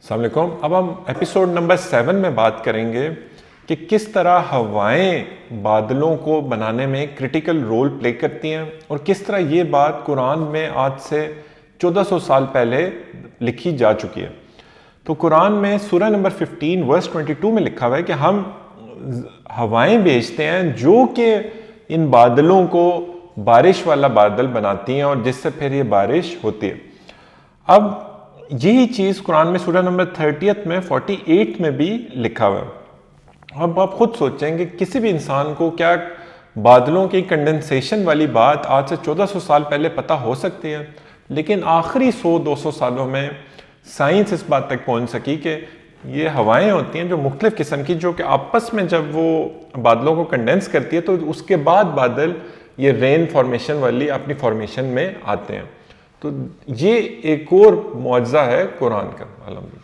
السلام علیکم. اب ہم ایپیسوڈ نمبر 7 میں بات کریں گے کہ کس طرح ہوائیں بادلوں کو بنانے میں کرٹیکل رول پلے کرتی ہیں اور کس طرح یہ بات قرآن میں آج سے 1400 سال پہلے لکھی جا چکی ہے. تو قرآن میں سورہ نمبر 15 ورس 22 میں لکھا ہوا ہے کہ ہم ہوائیں بھیجتے ہیں جو کہ ان بادلوں کو بارش والا بادل بناتی ہیں اور جس سے پھر یہ بارش ہوتی ہے. اب یہی چیز قرآن میں سورہ نمبر 30 میں 48 میں بھی لکھا ہوا ہے. اب آپ خود سوچیں کہ کسی بھی انسان کو کیا بادلوں کی کنڈنسیشن والی بات آج سے 1400 سال پہلے پتہ ہو سکتی ہے، لیکن آخری 100-200 سالوں میں سائنس اس بات تک پہنچ سکی کہ یہ ہوائیں ہوتی ہیں جو مختلف قسم کی، جو کہ آپس میں جب وہ بادلوں کو کنڈنس کرتی ہے تو اس کے بعد بادل یہ رین فارمیشن والی اپنی فارمیشن میں آتے ہیں. تو یہ ایک اور معجزہ ہے قرآن کا. الحمدللہ.